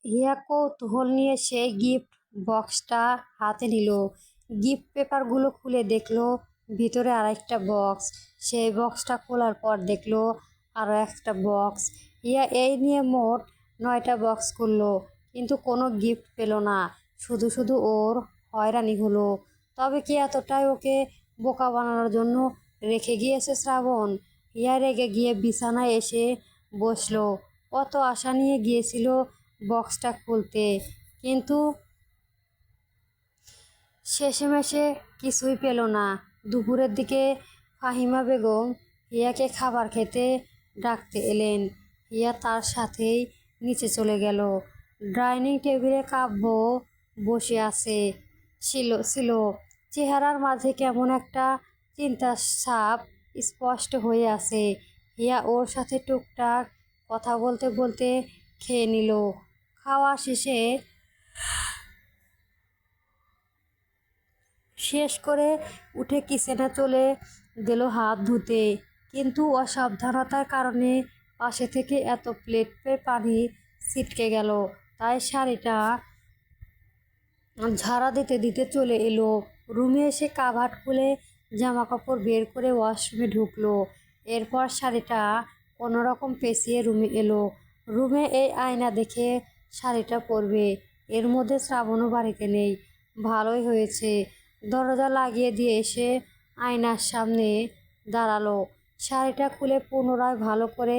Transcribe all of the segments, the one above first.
হিয়া কৌতূহল নিয়ে সেই গিফট বক্সটা হাতে নিল। গিফট পেপারগুলো খুলে দেখলো ভিতরে আরেকটা বক্স। সেই বক্সটা খোলার পর দেখলো আরও একটা বক্স। হিয়া এই নিয়ে মোট 9টা বক্স খুললো, কিন্তু কোনো গিফট পেল না। শুধু শুধু ওর হয়রানি হলো। তবে কি এতটাই ওকে বোকা বানানোর জন্য রেখে গিয়েছে শ্রাবণ? হিয়া রেগে গিয়ে বিছানায় এসে বসলো। কত আশা নিয়ে গিয়েছিল বক্সটা খুলতে, কিন্তু শেষেমেশে কিছুই পেল না। দুপুরের দিকে ফাহিমা বেগম হিয়াকে খাবার খেতে ডাকতে এলেন। হিয়া তার সাথেই নিচে চলে গেল। ডাইনিং টেবিলে কাব্য বসে আছে ছিল চেহারার মাঝে কেমন একটা চিন্তার ছাপ স্পষ্ট হয়ে আছে। হিয়া ওর সাথে টুকটাক কথা বলতে বলতে খেয়ে নিল। খাওয়া শেষ করে উঠে কিচেনে চলে গেল হাত ধুতে, কিন্তু অসাবধানতার কারণে পাশে থেকে এত প্লেটে পানি ছিটকে গেল। তাই শাড়িটা ঝাড়া দিতে দিতে চলে এলো। রুমে এসে কাভার্ড খুলে জামা কাপড় বের করে ওয়াশরুমে ঢুকলো। এরপর শাড়িটা কোনোরকম পেঁচিয়ে রুমে এলো। রুমে এই আয়না দেখে শাড়িটা পরবে। এর মধ্যে শ্রাবণও বাড়িতে নেই। ভালোই হয়েছে। দরজা লাগিয়ে দিয়ে এসে আয়নার সামনে দাঁড়ালো। শাড়িটা খুলে পুনরায় ভালো করে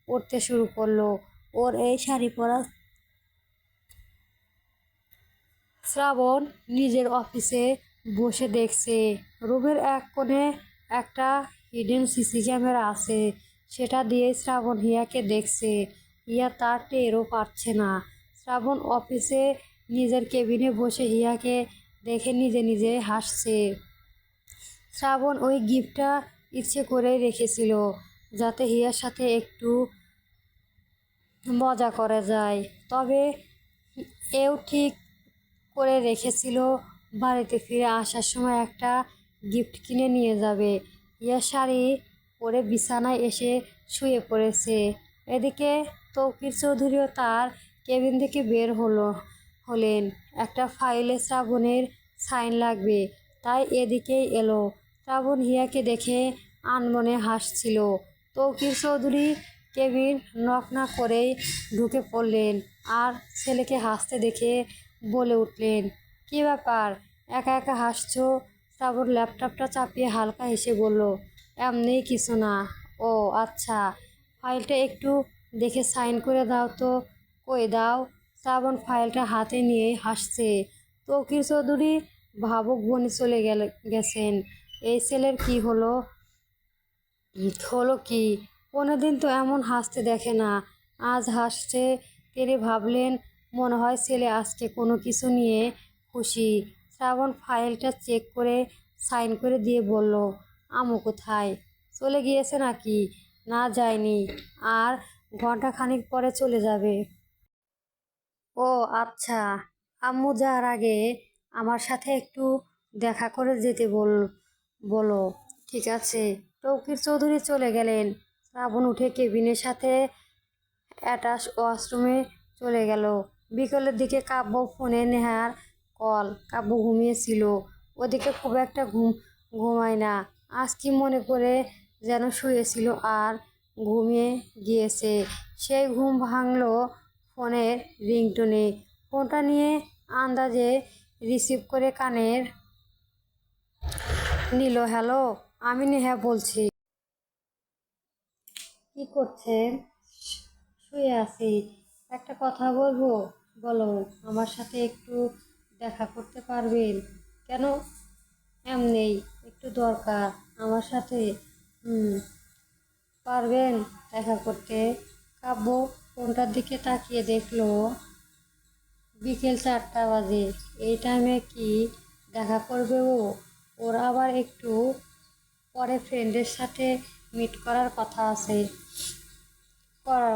পরতে শুরু করলো। ওর এই শাড়ি পরা শ্রাবণ নিজের অফিসে বসে দেখছে। রুমের এক কোণে একটা হিডেন সিসি ক্যামেরা আছে। সেটা দিয়ে শ্রাবণ হিয়াকে দেখছে। হিয়া তার টেরও পাচ্ছে না। শ্রাবণ অফিসে নিজের কেবিনে বসে হিয়াকে দেখে নিজে নিজে হাসছে। শ্রাবণ ওই গিফটটা ইচ্ছে করেই রেখেছিল, যাতে হিয়ার সাথে একটু মজা করা যায়। তবে এও ঠিক করে রেখেছিল বাড়িতে ফিরে আসার সময় একটা গিফট কিনে নিয়ে যাবে। হিয়া শাড়ি পরে বিছানায় এসে শুয়ে পড়েছে। এদিকে তৌকির চৌধুরীও তার কেবিন থেকে বের হলেন। একটা ফাইলে শ্রাবণের সাইন লাগবে, তাই এদিকেই এলো। শ্রাবণ হিয়াকে দেখে আনমনে হাসছিল। তৌকির চৌধুরী কেবিন নক না করেই ঢুকে পড়লেন আর ছেলেকে হাসতে দেখে বলে উঠলেন, কী ব্যাপার, একা একা হাসছো? শ্রাবণ ল্যাপটপটা চাপিয়ে হালকা হেসে বলল, এমনিই কিছু না। ও আচ্ছা, ফাইলটা একটু দেখে সাইন করে দাও তো। কই দাও। শ্রাবণ ফাইলটা হাতে নিয়ে হাসছে। তৌকির চৌধুরী ভাবুক বনে চলে গেছেন। এই ছেলের কি হলো কি? কোনোদিন তো এমন হাসতে দেখে না। আজ হাসছে। তিনি ভাবলেন, মনে হয় ছেলে আজকে কোনো কিছু নিয়ে খুশি। শ্রাবণ ফাইলটা চেক করে সাইন করে দিয়ে বলল, আমু কোথায়? চলে গিয়েছে নাকি? না, যায়নি। আর ঘন্টাখানিক পরে চলে যাবে। ও আচ্ছা। আম্মু যাওয়ার আগে আমার সাথে একটু দেখা করে যেতে বলো। ঠিক আছে। তৌকির চৌধুরী চলে গেলেন। শ্রাবণ উঠে কেবিনের সাথে অ্যাটাচ ওয়াশরুমে চলে গেল। বিকেলের দিকে কাব্য ফোনে নেহার কল। কাব্য ঘুমিয়েছিল। ওদিকে খুব একটা ঘুমায় না। আজ কি মনে করে যেন শুয়েছিল আর ঘুমিয়ে গিয়েছে। সেই ঘুম ভাঙল ফোনের রিংটোনে। ফোনটা নিয়ে আন্দাজে রিসিভ করে কানের নিল। হ্যালো, আমি নেহা বলছি। কি করছেন? শুয়ে আছি। একটা কথা বলবো। বলো। আমার সাথে একটু দেখা করতে পারবেন? কেন? এমনিই একটু দরকার আমার সাথে। হুম, পারবেন দেখা করতে? কাব্য ফোনটার দিকে তাকিয়ে দেখলো বিকেল 4টা বাজে। এই টাইমে কি দেখা করবে ও? ওর আবার একটু পরে ফ্রেন্ডের সাথে মিট করার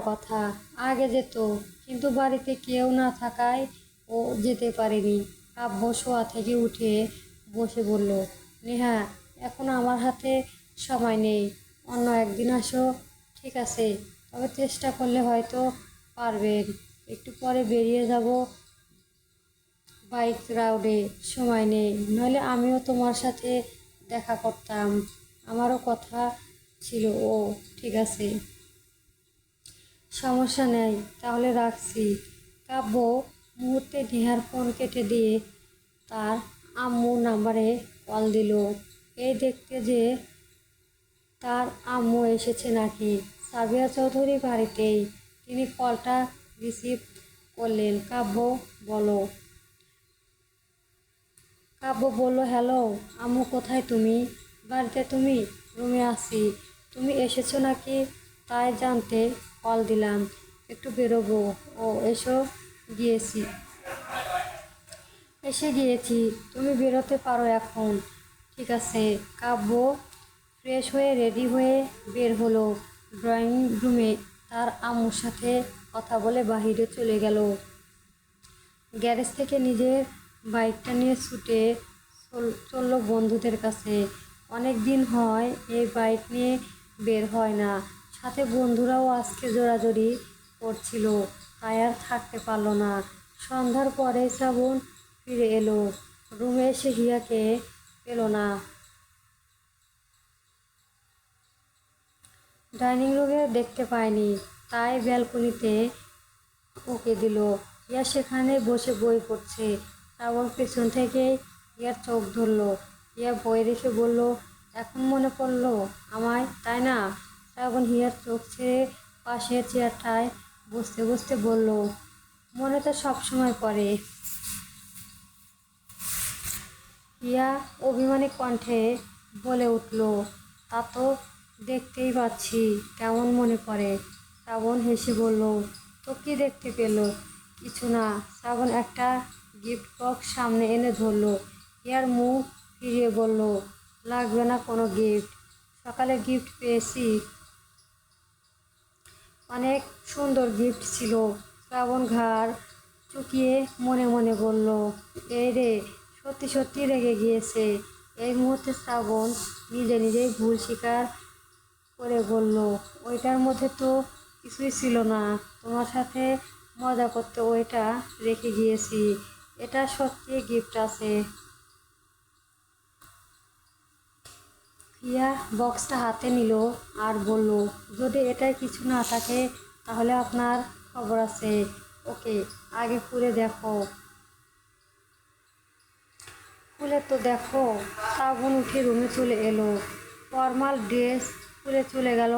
কথা। আগে যেত, কিন্তু বাড়িতে কেউ না থাকায় ও যেতে পারেনি। কাব্য শোয়া থেকে উঠে বসে বলল, নেহা, এখন আমার হাতে সময় নেই। অন্য একদিন আসো। ঠিক আছে, তবে চেষ্টা করলে হয়তো পারবেন। একটু পরে বেরিয়ে যাব বাইক রাইডে, সময় নেই, নইলে আমিও তোমার সাথে দেখা করতাম। আমারও কথা ছিল। ও ঠিক আছে, সমস্যা নেই, তাহলে রাখছি। কাব্য মুহূর্তে নেহার ফোন কেটে দিয়ে তার আম্মুর নাম্বারে কল দিল, এই দেখতে যে তার আম্মু এসেছে নাকি। সাবিয়া চৌধুরী বাড়িতেই। তিনি কলটা রিসিভ করলেন। বলো কাব্য বলল, হ্যালো আম্মু, কোথায় তুমি? বাড়িতে। তুমি? রুমে আছি। তুমি এসেছো নাকি তাই জানতে কল দিলাম। একটু বেরোবো। ও গিয়েছি এসে গিয়েছি। তুমি বেরোতে পারো এখন। ঠিক আছে। কাব্য ফ্রেশ হয়ে রেডি হয়ে বের হলো। ড্রয়িং রুমে তার আম্মুর সাথে কথা বলে বাহিরে চলে গেল। গ্যারেজ থেকে নিজের বাইকটা নিয়ে ছুটে চলল বন্ধুদের কাছে। অনেক দিন হয় এই বাইক নিয়ে বের হয় না। সাথে বন্ধুরাও আজকে জোরাজুরি করছিল, তাই আর থাকতে পারল না। সন্ধ্যার পরে শ্রাবণ ফিরে এলো। রুমে এসে হিয়াকে পেল না। ডাইনিং রুমে দেখতে পায়নি, তাই ব্যালকনিতে ওকে দিল। ইয়া সেখানে বসে বই পড়ছে। শ্রাবণ পেছন থেকে ইয়ার চোখ ধরল। ইয়া বই রেখে বলল, এখন মনে পড়লো আমায়, তাই না? শ্রাবণ হিয়ার চোখ ছেড়ে পাশের চেয়ারটায় বসতে বসতে বলল, মনে তো সবসময় পড়ে। ইয়া অভিমানী কণ্ঠে বলে উঠল, তা তো দেখতেই পাচ্ছি কেমন মনে পড়ে। শ্রাবণ হেসে বলল, তো কি দেখতে পেল? কিছু না। শ্রাবণ একটা গিফট বক্স সামনে এনে ধরল। ইয়ার মুখ ফিরিয়ে বলল, লাগবে না কোনো গিফট। সকালে গিফট পেয়েছি, অনেক সুন্দর গিফট ছিল। শ্রাবণ ঘাড় চুকিয়ে মনে মনে বলল, এই রে, সত্যি সত্যি রেগে গিয়েছে। এই মুহূর্তে শ্রাবণ নিজেই ভুল স্বীকার করে বলল, ওইটার মধ্যে তো কিছুই ছিল না। তোমার সাথে মজা করতে ওইটা রেখে গিয়েছি। এটা সত্যি গিফট আছে। হিয়া বক্সটা হাতে নিল আর বলল, যদি এটায় কিছু না থাকে তাহলে আপনার খবর আছে। ওকে, আগে খুলে দেখো। খুলে তো দেখো। শ্রাবণ উঠে রুমে চলে এলো। ফর্মাল ড্রেস খুলে চলে গেল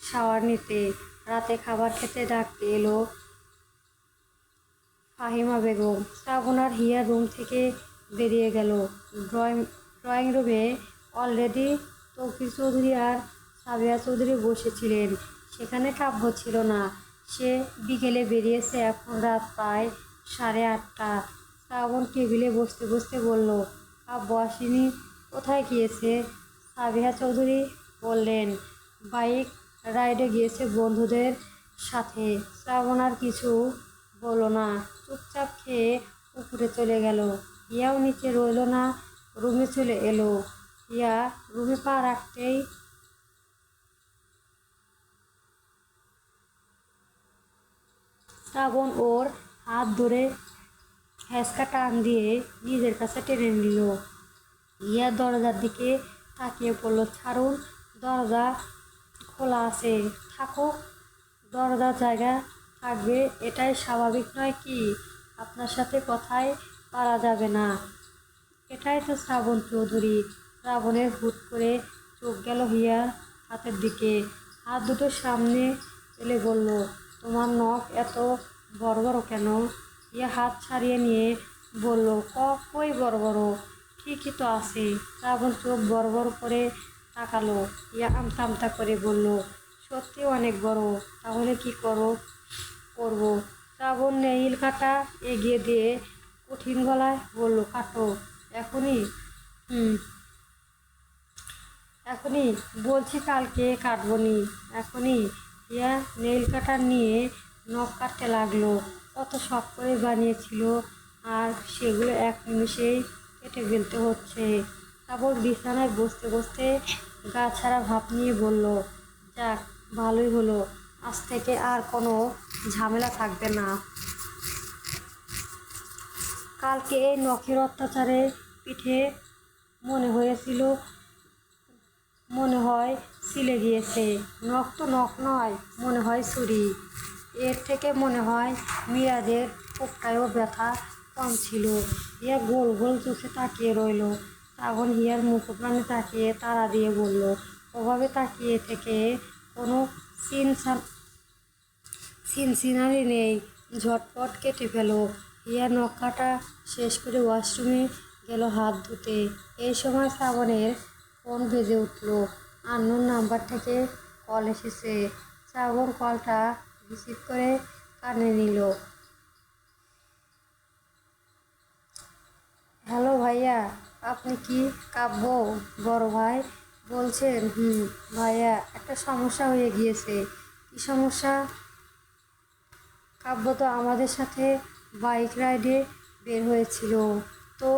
শাওয়ার নিতে। রাতে খাবার খেতে ডাকতে এলো ফাহিমা বেগম। শ্রাবণ আর হিয়া রুম থেকে বেরিয়ে গেল। ড্রয়িং রুমে অলরেডি তৌফিক চৌধুরী আর সাবিয়া চৌধুরী বসেছিলেন। সেখানে কাব্য ছিল না। সে বিকেলে বেরিয়েছে। এখন রাত প্রায় 8:30। শ্রাবণ টেবিলে বসতে বসতে বলল, কাব্য আসেনি, কোথায় গিয়েছে? সাবিয়া চৌধুরী বললেন, বাইক রাইডে গিয়েছে বন্ধুদের সাথে। শ্রাবণ আর কিছু বলল না, চুপচাপ খেয়ে উপরে চলে গেল। ইয়াও নিচে রইল না, রুমে চলে এলো। ইয়া রুমে পা রাখতেই শ্রাবণ ওর হাত ধরে হ্যাঁচকা টান দিয়ে নিজের কাছে টেনে নিল। ইয়া দরজার দিকে তাকিয়ে পড়ল, ছাড়ুন, দরজা খোলা আছে। থাকো, দরজার জায়গা থাকবে, এটাই স্বাভাবিক নয় কি? আপনার সাথে কথাই পারা যাবে না। এটাই তো শ্রাবণ চৌধুরী। শ্রাবণের হুট করে চোখ গেল হিয়ার হাতের দিকে। হাত দুটো সামনে এলে বলল, তোমার নখ এত বড় বড় কেন? ইয়া হাত ছাড়িয়ে নিয়ে বলল, কই বড় বড়, ঠিকই তো আছে। শ্রাবণ চোখ বড় বড় করে তাকালো। ইয়া আমতা আমতা করে বলল, সত্যি অনেক বড়। তাহলে কি করব? শ্রাবণ নেইল কাটা এগিয়ে দিয়ে কঠিন গলায় বলল, কাটো এখনই। হুম, এখনই বলছি, কালকে কাটবো নি, এখনই। ইয়া নেইল কাটার নিয়ে নখ কাটতে লাগলো। কত শখ করে বানিয়েছিল, আর সেগুলো এক নিমিষেই কেটে ফেলতে হচ্ছে। তারপর বিছানায় বসতে বসতে গা ছাড়া ভাব নিয়ে বলল, যাক, ভালোই হলো, আজ থেকে আর কোনো ঝামেলা থাকবে না। কালকে এই নখের অত্যাচারে পিঠে মনে হয়েছিল, মনে হয় ছিলে গিয়েছে। নখ তো নখ নয়, মনে হয় ছুরি। এর থেকে মনে হয় মিরাজের কোপটায়ও ব্যথা কম ছিল। হিয়া গোল গোল চোখে তাকিয়ে রইল। শ্রাবণ হিয়ার মুখোপ্রাণে তাকিয়ে তাড়া দিয়ে বলল, ওভাবে তাকিয়ে থেকে কোনো সিনসিনারি নেই, ঝটপট কেটে ফেলো। হিয়া নখ কাটা শেষ করে ওয়াশরুমে গেল হাত ধুতে। এই সময় শ্রাবণের ফোন বেজে উঠল। আননোন নাম্বার থেকে কল এসেছে। শ্রাবণ কলটা রিসিভ করে কানে নিল। হ্যালো ভাইয়া, আপনি কি কাব্য বড় ভাই বলছেন? ভাইয়া, একটা সমস্যা হয়ে গিয়েছে। কী সমস্যা? কাব্য তো আমাদের সাথে বাইক রাইডে বের হয়েছিল, তো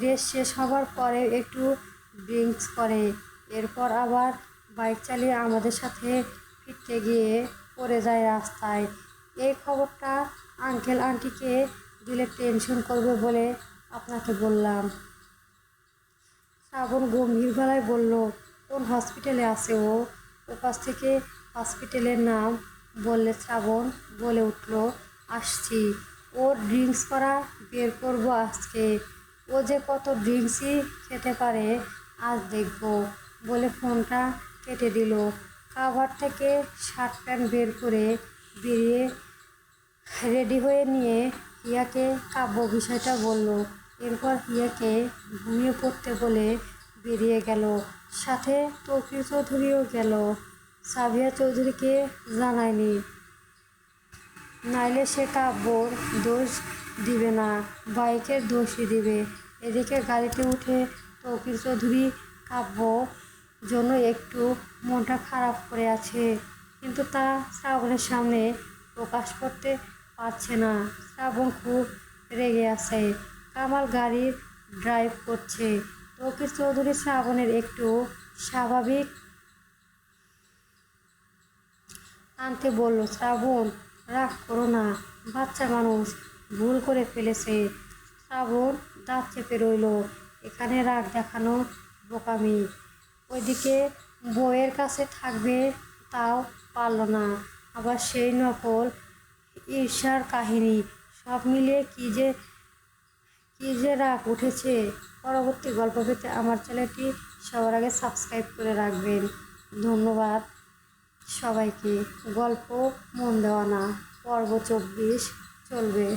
রেস শেষ হবার পরে একটু ড্রিঙ্কস করে, এরপর আবার বাইক চালিয়ে আমাদের সাথে ফিরতে গিয়ে পড়ে যায় রাস্তায়। এই খবরটা আঙ্কেল আন্টিকে দিলে টেনশন করবে বলে আপনাকে বললাম। শ্রাবণ গম্ভীর গলায় বলল, কোন হসপিটালে আছে ও? ওপাশ থেকে হসপিটালের নাম বললে শ্রাবণ বলে উঠল, আসছি। ওর ড্রিঙ্কস করা বের করবো আজকে। ও যে কত ড্রিঙ্কসই খেতে পারে আজ দেখব। বলে ফোনটা কেটে দিল। কাভার থেকে শার্ট প্যান্ট বের করে বেরিয়ে রেডি হয়ে নিয়ে হিয়াকে কাব্য বিষয়টা বলল। এরপর হিয়াকে ঘুমিয়ে পড়তে বলে বেরিয়ে গেল। সাথে তৌকির চৌধুরীও গেল। সাবিয়া চৌধুরীকে জানায়নি, নাইলে সে কাব্যর দোষ দিবে না, বাইকের দোষই দিবে। এদিকে গাড়িতে উঠে তৌকির চৌধুরী কাব্য জন্য একটু মনটা খারাপ করে আছে, কিন্তু তা শ্রাবণের সামনে প্রকাশ করতে পারছে না। শ্রাবণ খুব রেগে আছে। কামাল গাড়ি ড্রাইভ করছে। তৌকির চৌধুরী শ্রাবণের একটু স্বাভাবিক আনতে বলল, শ্রাবণ রাগ করো না, বাচ্চা মানুষ ভুল করে ফেলেছে। শ্রাবণ দাঁত চেপে রইল। এখানে রাগ দেখানো বোকামি। ওইদিকে বউয়ের কাছে থাকবে তাও পারল না, আবার সেই নকল ঈর্ষার কাহিনী। সব মিলিয়ে কি যে রাগ উঠেছে। পরবর্তী গল্প পেতে আমার চ্যানেলটি সবার আগে সাবস্ক্রাইব করে রাখবেন। ধন্যবাদ সবাইকে। গল্প মন দেওয়া না, পর্ব 24 চলবে।